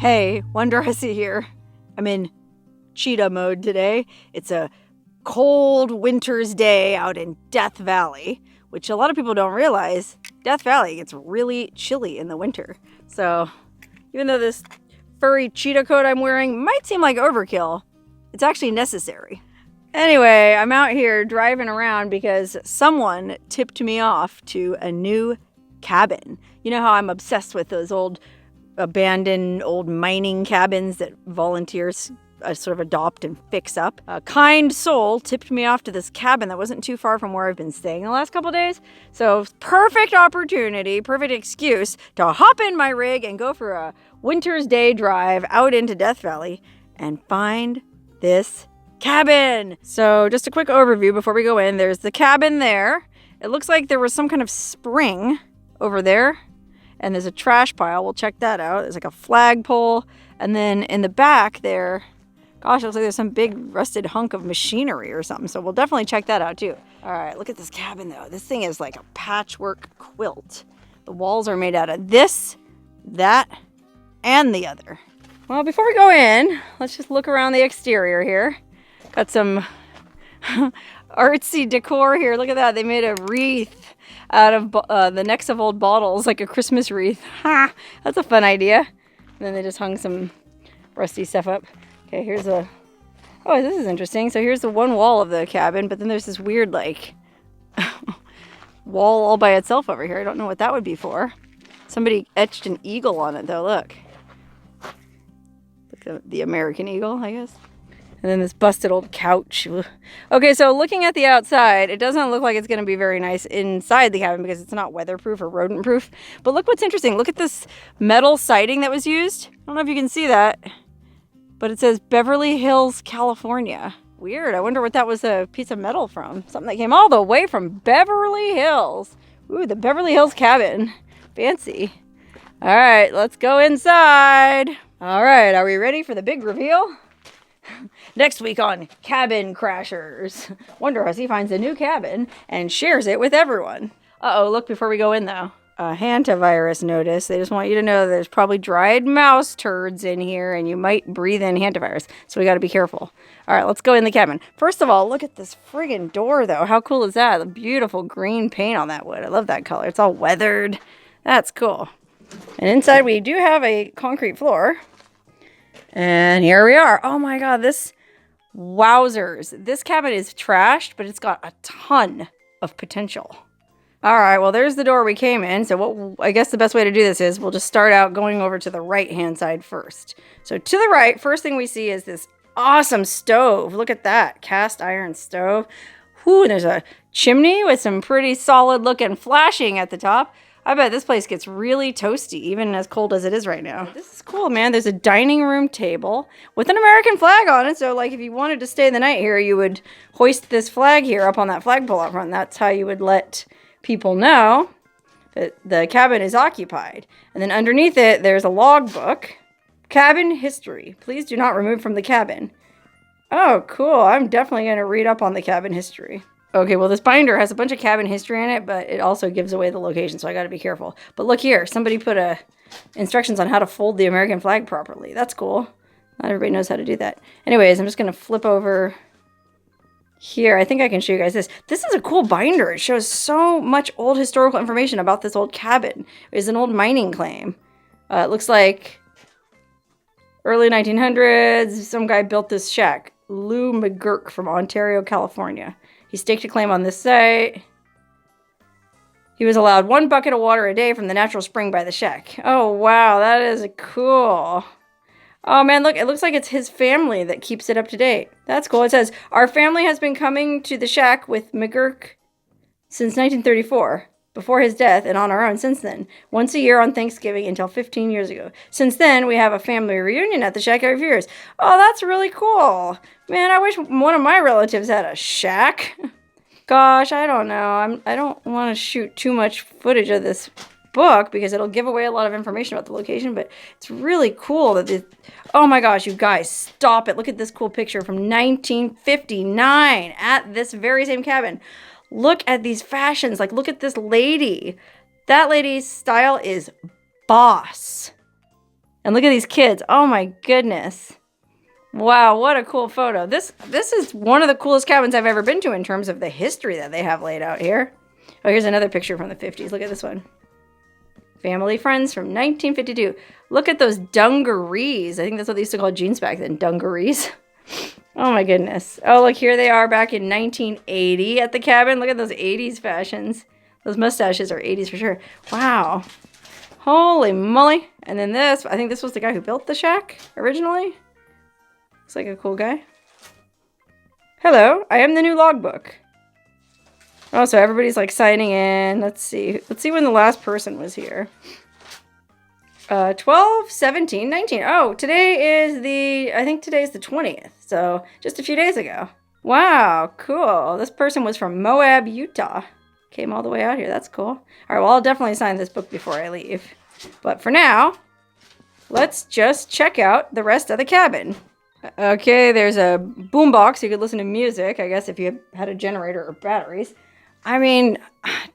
Hey, Wonderhussy here. I'm in cheetah mode today. It's a cold winter's day out in Death Valley, which a lot of people don't realize. Death Valley gets really chilly in the winter. So even though this furry cheetah coat I'm wearing might seem like overkill, it's actually necessary. Anyway, I'm out here driving around because someone tipped me off to a new cabin. You know how I'm obsessed with those old abandoned old mining cabins that volunteers sort of adopt and fix up. A kind soul tipped me off to this cabin that wasn't too far from where I've been staying the last couple days. So perfect opportunity, perfect excuse to hop in my rig and go for a winter's day drive out into Death Valley and find this cabin. So just a quick overview before we go in. There's the cabin there. It looks like there was some kind of spring over there. And there's a trash pile. We'll check that out. There's like a flagpole. And then in the back there, gosh, it looks like there's some big rusted hunk of machinery or something. So we'll definitely check that out too. All right, look at this cabin though. This thing is like a patchwork quilt. The walls are made out of this, that, and the other. Well, before we go in, let's just look around the exterior here. Got some artsy decor here. Look at that. They made a wreath out of the necks of old bottles, like a Christmas wreath. Ha! That's a fun idea. And then they just hung some rusty stuff up. Okay, here's a... Oh, this is interesting. So here's the one wall of the cabin, but then there's this weird, like, wall all by itself over here. I don't know what that would be for. Somebody etched an eagle on it, though. Look. Look at the American eagle, I guess. And then this busted old couch. Okay, so looking at the outside, it doesn't look like it's going to be very nice inside the cabin because it's not weatherproof or rodent-proof. But look what's interesting. Look at this metal siding that was used. I don't know if you can see that, but it says Beverly Hills, California. Weird. I wonder what that was a piece of metal from. Something that came all the way from Beverly Hills. Ooh, the Beverly Hills cabin. Fancy. All right, let's go inside. All right, are we ready for the big reveal? Next week on Cabin Crashers, Wonderhussy finds a new cabin and shares it with everyone. Uh-oh, look, before we go in though, a hantavirus notice. They just want you to know there's probably dried mouse turds in here and you might breathe in hantavirus. So we got to be careful. All right, let's go in the cabin. First of all, look at this friggin' door though. How cool is that? The beautiful green paint on that wood. I love that color. It's all weathered. That's cool. And inside we do have a concrete floor. And here we are. Oh my God, wowzers. This cabin is trashed, but it's got a ton of potential. All right, well, there's the door we came in. So I guess the best way to do this is we'll just start out going over to the right-hand side first. So to the right, first thing we see is this awesome stove. Look at that, cast iron stove. Whoo, and there's a chimney with some pretty solid looking flashing at the top. I bet this place gets really toasty, even as cold as it is right now. This is cool, man. There's a dining room table with an American flag on it. So, like, if you wanted to stay the night here, you would hoist this flag here up on that flagpole out front. That's how you would let people know that the cabin is occupied. And then underneath it, there's a logbook. Cabin history. Please do not remove from the cabin. Oh, cool. I'm definitely going to read up on the cabin history. Okay, well, this binder has a bunch of cabin history in it, but it also gives away the location, so I got to be careful. But look here, somebody put instructions on how to fold the American flag properly. That's cool. Not everybody knows how to do that. Anyways, I'm just going to flip over here. I think I can show you guys this. This is a cool binder. It shows so much old historical information about this old cabin. It's an old mining claim. It looks like early 1900s, some guy built this shack. Lou McGurk from Ontario, California. He staked a claim on this site. He was allowed 1 bucket of water a day from the natural spring by the shack. Oh, wow, that is cool. Oh, man, look, it looks like it's his family that keeps it up to date. That's cool. It says, our family has been coming to the shack with McGurk since 1934, before his death, and on our own since then. Once a year on Thanksgiving until 15 years ago. Since then, we have a family reunion at the shack every few years. Oh, that's really cool. Man, I wish one of my relatives had a shack. Gosh, I don't know. I don't want to shoot too much footage of this book because it'll give away a lot of information about the location, but it's really cool that oh my gosh, you guys, stop it. Look at this cool picture from 1959 at this very same cabin. Look at these fashions. Like, look at this lady. That lady's style is boss. And look at these kids. Oh my goodness. Wow, what a cool photo. This is one of the coolest cabins I've ever been to in terms of the history that they have laid out here. Oh, here's another picture from the 50s. Look at this one. Family Friends from 1952. Look at those dungarees. I think that's what they used to call jeans back then, dungarees. Oh my goodness. Oh, look, here they are back in 1980 at the cabin. Look at those 80s fashions. Those mustaches are 80s for sure. Wow. Holy moly. And then this, I think this was the guy who built the shack originally. Looks like a cool guy. Hello, I am the new logbook. Oh, so everybody's like signing in. Let's see. Let's see when the last person was here. 12, 17, 19. Oh, today is I think today's the 20th. So just a few days ago. Wow, cool. This person was from Moab, Utah. Came all the way out here. That's cool. All right, well, I'll definitely sign this book before I leave. But for now, let's just check out the rest of the cabin. Okay, there's a boombox. You could listen to music, I guess, if you had a generator or batteries. I mean,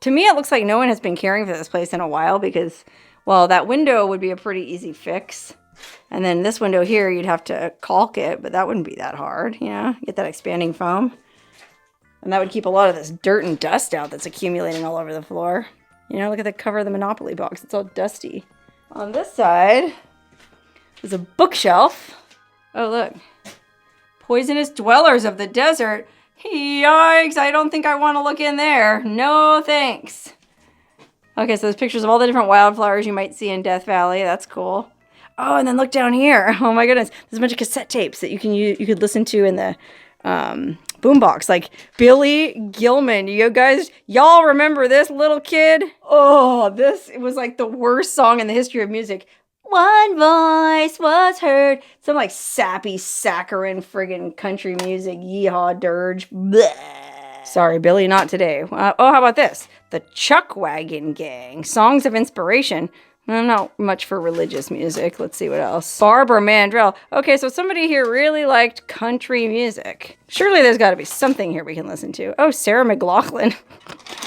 to me, it looks like no one has been caring for this place in a while because, well, that window would be a pretty easy fix. And then this window here, you'd have to caulk it, but that wouldn't be that hard, you know? Get that expanding foam. And that would keep a lot of this dirt and dust out that's accumulating all over the floor. You know, look at the cover of the Monopoly box. It's all dusty. On this side is a bookshelf. Oh, look. Poisonous dwellers of the desert. Yikes, I don't think I want to look in there. No thanks. Okay, so there's pictures of all the different wildflowers you might see in Death Valley. That's cool. Oh, and then look down here. Oh my goodness. There's a bunch of cassette tapes that you could listen to in the boombox. Like Billy Gilman. Y'all remember this little kid? Oh, it was like the worst song in the history of music. One voice was heard. Some like sappy, saccharine friggin' country music. Yeehaw dirge. Bleh. Sorry, Billy, not today. Oh, how about this? The Chuck Wagon Gang. Songs of Inspiration. I'm not much for religious music. Let's see what else. Barbara Mandrell. Okay, so somebody here really liked country music. Surely there's got to be something here we can listen to. Oh, Sarah McLachlan.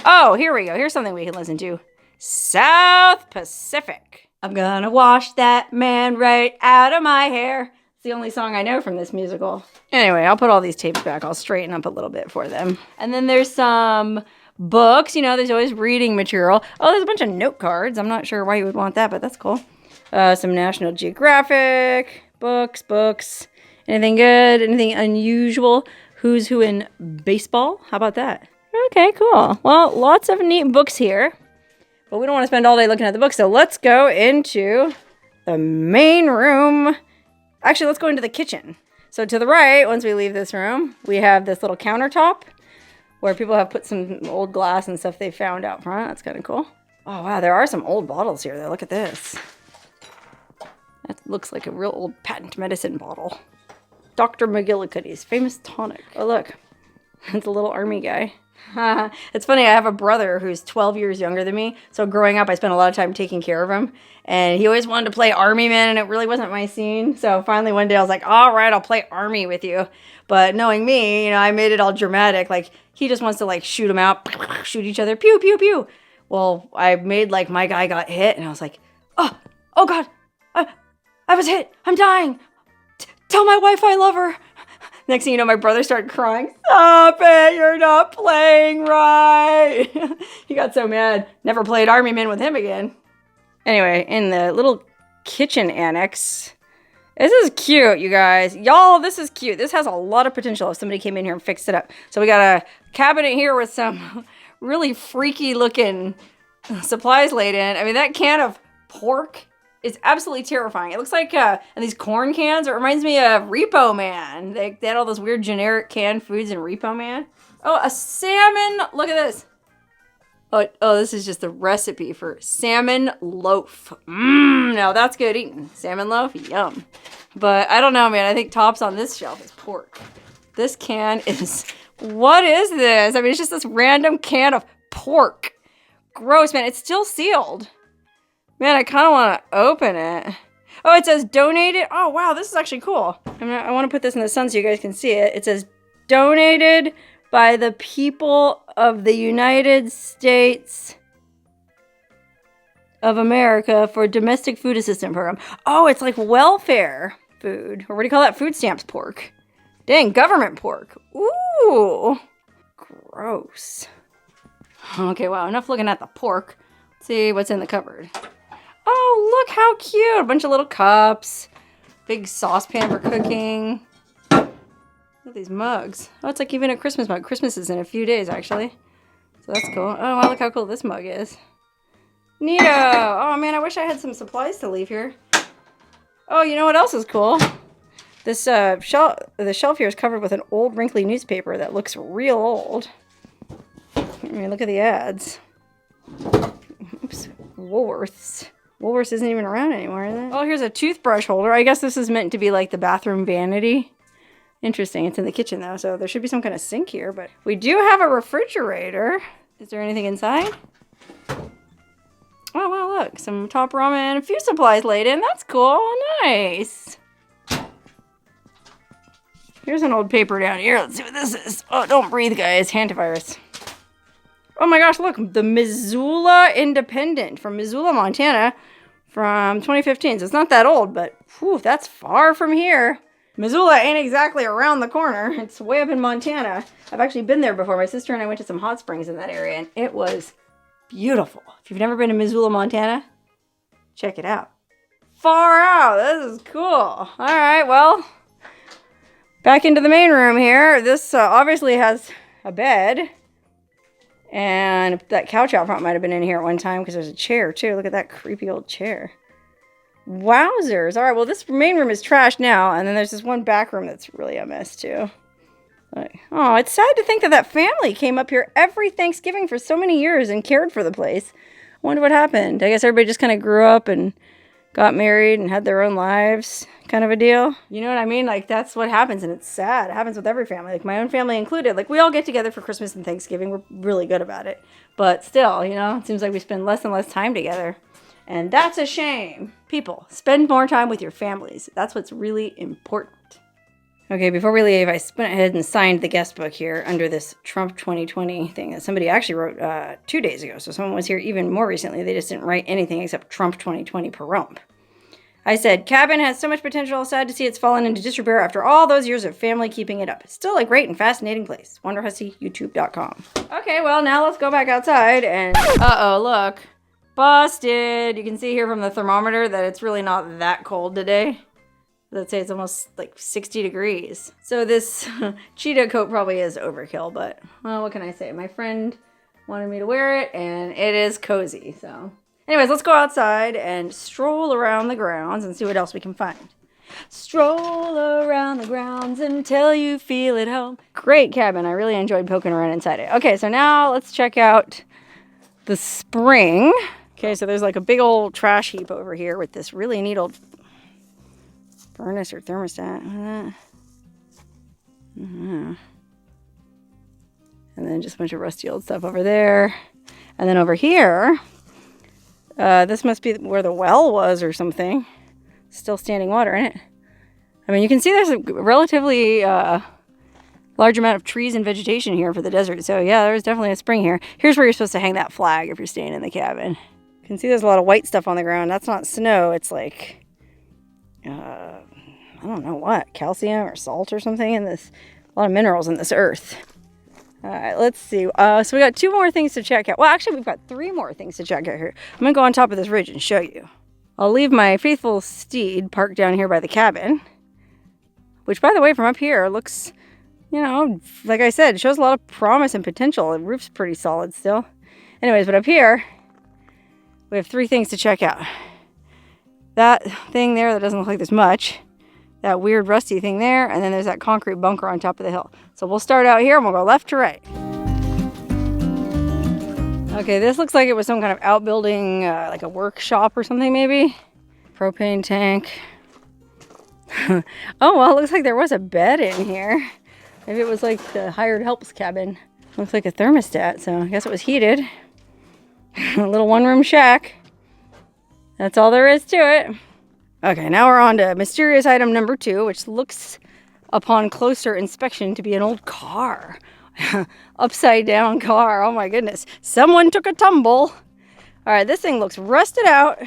Oh, here we go. Here's something we can listen to. South Pacific. I'm gonna wash that man right out of my hair. It's the only song I know from this musical. Anyway, I'll put all these tapes back. I'll straighten up a little bit for them. And then there's some books. You know, there's always reading material. Oh, there's a bunch of note cards. I'm not sure why you would want that, but that's cool. Some National Geographic, books. Anything good? Anything unusual? Who's who in baseball? How about that? Okay, cool. Well, lots of neat books here. But we don't want to spend all day looking at the books, so let's go into the main room. Actually, let's go into the kitchen. So to the right, once we leave this room, we have this little countertop where people have put some old glass and stuff they found out front. That's kind of cool. Oh, wow, there are some old bottles here, though. Look at this. That looks like a real old patent medicine bottle. Dr. McGillicuddy's famous tonic. Oh, look. It's a little army guy. It's funny, I have a brother who's 12 years younger than me, so growing up I spent a lot of time taking care of him, and he always wanted to play Army Man, and it really wasn't my scene, so finally one day I was like, alright, I'll play Army with you. But knowing me, you know, I made it all dramatic, like, he just wants to like shoot him out, shoot each other, pew, pew, pew. Well, I made like my guy got hit, and I was like, oh god, I was hit, I'm dying, tell my wife I love her. Next thing you know, my brother started crying. Stop it, you're not playing right. He got so mad. Never played Army Men with him again. Anyway, in the little kitchen annex. This is cute, you guys. Y'all, this is cute. This has a lot of potential if somebody came in here and fixed it up. So we got a cabinet here with some really freaky looking supplies laid in. I mean, that can of pork is absolutely terrifying. It looks like, and these corn cans, it reminds me of Repo Man. They had all those weird generic canned foods in Repo Man. Oh, a salmon, look at this. Oh, this is just the recipe for salmon loaf. Now that's good eating. Salmon loaf, yum. But I don't know, man, I think tops on this shelf is pork. This can is, what is this? I mean, it's just this random can of pork. Gross, man, it's still sealed. Man, I kind of want to open it. Oh, it says donated. Oh, wow, this is actually cool. I want to put this in the sun so you guys can see it. It says donated by the people of the United States of America for Domestic Food Assistance Program. Oh, it's like welfare food. Or what do you call that? Food stamps pork. Dang, government pork. Ooh. Gross. Okay, wow, enough looking at the pork. Let's see what's in the cupboard. Oh, look how cute. A bunch of little cups. Big saucepan for cooking. Look at these mugs. Oh, it's like even a Christmas mug. Christmas is in a few days, actually. So that's cool. Oh, wow, look how cool this mug is. Neato. Oh, man, I wish I had some supplies to leave here. Oh, you know what else is cool? This the shelf here is covered with an old wrinkly newspaper that looks real old. I mean, look at the ads. Oops. Woolworths. Woolworths isn't even around anymore, is it? Oh, here's a toothbrush holder. I guess this is meant to be like the bathroom vanity. Interesting. It's in the kitchen, though, so there should be some kind of sink here. But we do have a refrigerator. Is there anything inside? Oh, wow, look. Some top ramen, a few supplies laid in. That's cool. Nice. Here's an old paper down here. Let's see what this is. Oh, don't breathe, guys. Hantavirus. Oh my gosh, look. The Missoula Independent from Missoula, Montana from 2015. So it's not that old, but whew, that's far from here. Missoula ain't exactly around the corner. It's way up in Montana. I've actually been there before. My sister and I went to some hot springs in that area, and it was beautiful. If you've never been to Missoula, Montana, check it out. Far out. This is cool. All right, well, back into the main room here. This obviously has a bed. And that couch out front might have been in here at one time because there's a chair, too. Look at that creepy old chair. Wowzers. All right, well, this main room is trashed now. And then there's this one back room that's really a mess, too. Oh, it's sad to think that that family came up here every Thanksgiving for so many years and cared for the place. I wonder what happened. I guess everybody just kind of grew up and got married and had their own lives, kind of a deal. You know what I mean? Like, that's what happens, and it's sad. It happens with every family, like my own family included. Like, we all get together for Christmas and Thanksgiving. We're really good about it. But still, you know, it seems like we spend less and less time together. And that's a shame. People, spend more time with your families. That's what's really important. Okay, before we leave, I went ahead and signed the guest book here under this Trump 2020 thing that somebody actually wrote 2 days ago. So someone was here even more recently. They just didn't write anything except Trump 2020 perump. I said, cabin has so much potential. Sad to see it's fallen into disrepair after all those years of family keeping it up. It's still a great and fascinating place. Wonderhussy, youtube.com. Okay, well, now let's go back outside and... Uh-oh, look. Busted. You can see here from the thermometer that it's really not that cold today. Let's say it's almost like 60 degrees. So this cheetah coat probably is overkill, but, well, what can I say? My friend wanted me to wear it, and it is cozy, so... Anyways, let's go outside and stroll around the grounds and see what else we can find. Stroll around the grounds until you feel at home. Great cabin. I really enjoyed poking around inside it. Okay, so now let's check out the spring. Okay, so there's like a big old trash heap over here with this really neat old furnace or thermostat. And then just a bunch of rusty old stuff over there. And then over here... this must be where the well was or something. Still standing water in it. I mean, you can see there's a relatively large amount of trees and vegetation here for the desert. So yeah, there's definitely a spring here. Here's where you're supposed to hang that flag if you're staying in the cabin. You can see there's a lot of white stuff on the ground. That's not snow. It's like, I don't know what, calcium or salt or something in this. A lot of minerals in this earth. All right, let's see. So we got 2 more things to check out. Well, actually, we've got 3 more things to check out here. I'm going to go on top of this ridge and show you. I'll leave my faithful steed parked down here by the cabin, which, by the way, from up here looks, you know, like I said, shows a lot of promise and potential. The roof's pretty solid still. Anyways, but up here, we have 3 things to check out. That thing there that doesn't look like there's much. That weird rusty thing there, and then there's that concrete bunker on top of the hill. So we'll start out here and we'll go left to right. Okay, this looks like it was some kind of outbuilding, like a workshop or something maybe. Propane tank. Oh, well, it looks like there was a bed in here. Maybe it was like the hired help's cabin. Looks like a thermostat, so I guess it was heated. A little one-room shack. That's all there is to it. Okay, now we're on to mysterious item number 2, which looks, upon closer inspection, to be an old car. Upside down car. Oh my goodness. Someone took a tumble. All right, this thing looks rusted out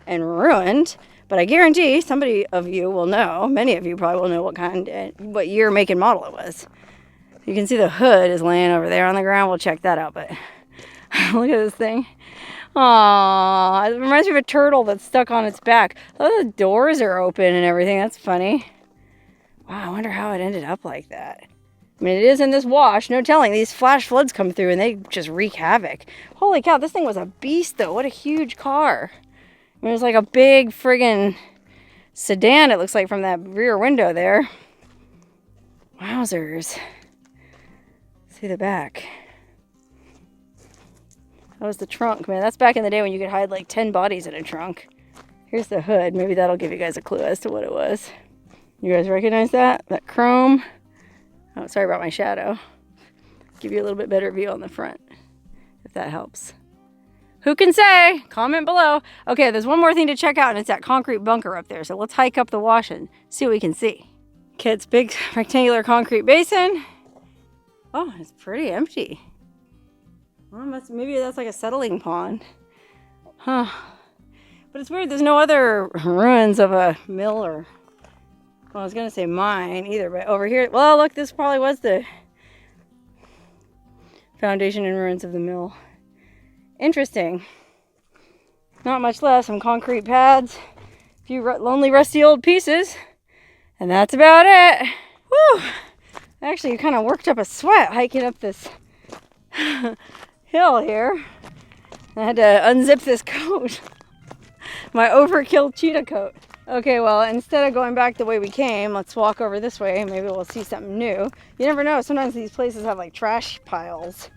and ruined, but I guarantee somebody of you will know, many of you probably will know what year, make, and model it was. You can see the hood is laying over there on the ground. We'll check that out, but look at this thing. Aww, it reminds me of a turtle that's stuck on its back. Oh, the doors are open and everything. That's funny. Wow, I wonder how it ended up like that. I mean, it is in this wash, no telling. These flash floods come through and they just wreak havoc. Holy cow, this thing was a beast though. What a huge car. I mean, it was like a big friggin' sedan, it looks like, from that rear window there. Wowzers. See the back. That was the trunk, man. That's back in the day when you could hide like 10 bodies in a trunk. Here's the hood. Maybe that'll give you guys a clue as to what it was. You guys recognize that? That chrome? Oh, sorry about my shadow. Give you a little bit better view on the front, if that helps. Who can say? Comment below. Okay, there's one more thing to check out, and it's that concrete bunker up there. So let's hike up the wash and see what we can see. Okay, it's big rectangular concrete basin. Oh, it's pretty empty. Well, maybe that's like a settling pond. Huh. But it's weird, there's no other ruins of a mill or... Well, I was going to say mine either, but over here... Well, look, this probably was the foundation and ruins of the mill. Interesting. Not much left. Some concrete pads. A few lonely, rusty old pieces. And that's about it. Whew. Actually, kind of worked up a sweat hiking up this hill here. I had to unzip this coat. My overkill cheetah coat. Okay, well, instead of going back the way we came, let's walk over this way. Maybe we'll see something new. You never know. Sometimes these places have like trash piles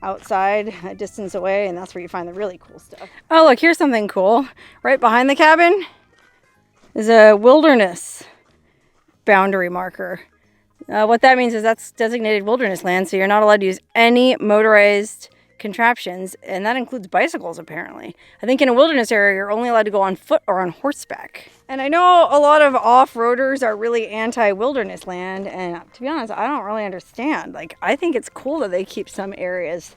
outside a distance away, and that's where you find the really cool stuff. Oh, look, here's something cool. Right behind the cabin is a wilderness boundary marker. What that means is that's designated wilderness land, so you're not allowed to use any motorized contraptions, and that includes bicycles, apparently. I think in a wilderness area, you're only allowed to go on foot or on horseback. And I know a lot of off-roaders are really anti-wilderness land, and to be honest, I don't really understand. Like, I think it's cool that they keep some areas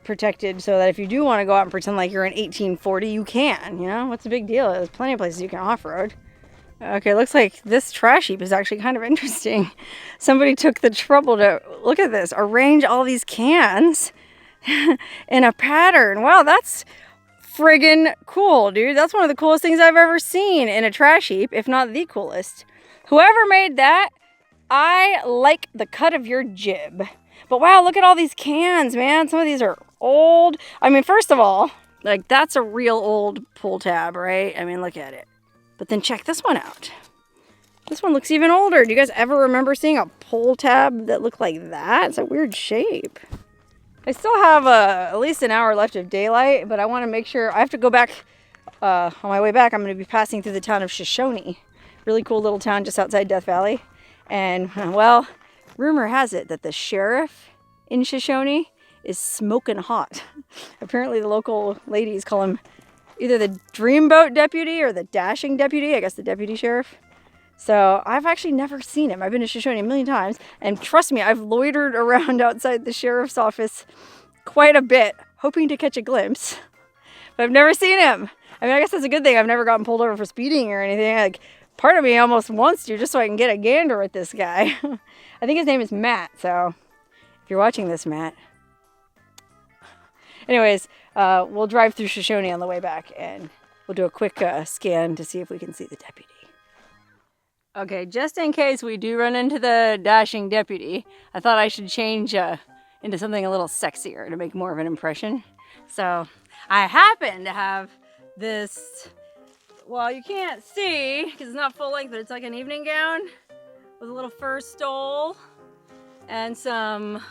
protected so that if you do want to go out and pretend like you're in 1840, you can, you know? What's the big deal? There's plenty of places you can off-road. Okay, looks like this trash heap is actually kind of interesting. Somebody took the trouble to, look at this, arrange all these cans in a pattern. Wow, that's friggin' cool, dude. That's one of the coolest things I've ever seen in a trash heap, if not the coolest. Whoever made that, I like the cut of your jib. But wow, look at all these cans, man. Some of these are old. I mean, first of all, like, that's a real old pull tab, right? I mean, look at it. But then check this one out. This one looks even older. Do you guys ever remember seeing a pull tab that looked like that? It's a weird shape. I still have at least an hour left of daylight, but I want to make sure. I have to go back. On my way back, I'm going to be passing through the town of Shoshone. Really cool little town just outside Death Valley. And, well, rumor has it that the sheriff in Shoshone is smoking hot. Apparently the local ladies call him either the Dreamboat Deputy or the Dashing Deputy. I guess the Deputy Sheriff. So I've actually never seen him. I've been to Shoshone a million times. And trust me, I've loitered around outside the sheriff's office quite a bit, hoping to catch a glimpse. But I've never seen him. I mean, I guess that's a good thing. I've never gotten pulled over for speeding or anything. Like, part of me almost wants to, just so I can get a gander at this guy. I think his name is Matt. So if you're watching this, Matt. Anyways, we'll drive through Shoshone on the way back, and we'll do a quick scan to see if we can see the deputy. Okay, just in case we do run into the Dashing Deputy, I thought I should change into something a little sexier to make more of an impression. So I happen to have this, well, you can't see because it's not full length, but it's like an evening gown with a little fur stole and some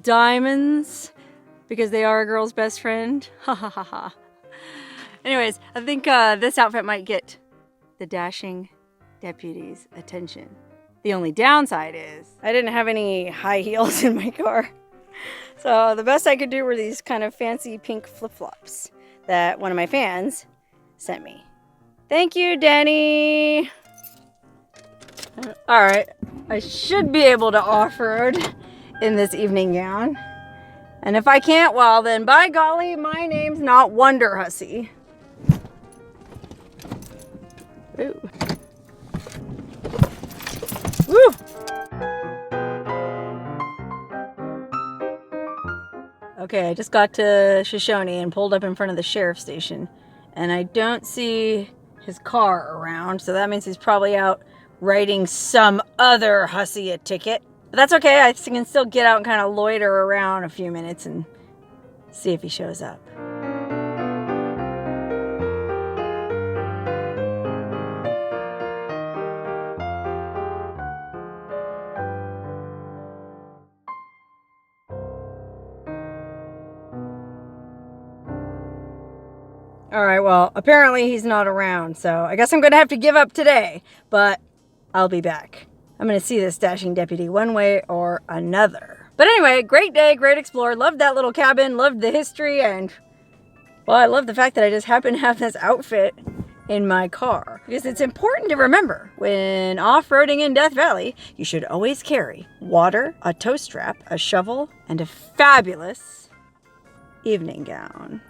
diamonds because they are a girl's best friend. Ha ha ha ha. Anyways, I think this outfit might get the Dashing Deputy's attention. The only downside is I didn't have any high heels in my car. So the best I could do were these kind of fancy pink flip-flops that one of my fans sent me. Thank you, Denny. All right, I should be able to off-road in this evening gown. And if I can't, well then by golly, my name's not Wonderhussy. Ooh. Woo! Okay, I just got to Shoshone and pulled up in front of the sheriff's station. And I don't see his car around, so that means he's probably out writing some other hussy a ticket. But that's okay, I can still get out and kind of loiter around a few minutes and see if he shows up. All right, well, apparently he's not around, so I guess I'm gonna have to give up today, but I'll be back. I'm gonna see this dashing deputy one way or another. But anyway, great day, great explore. Loved that little cabin, loved the history, and well, I love the fact that I just happen to have this outfit in my car. Because it's important to remember, when off-roading in Death Valley, you should always carry water, a tow strap, a shovel, and a fabulous evening gown.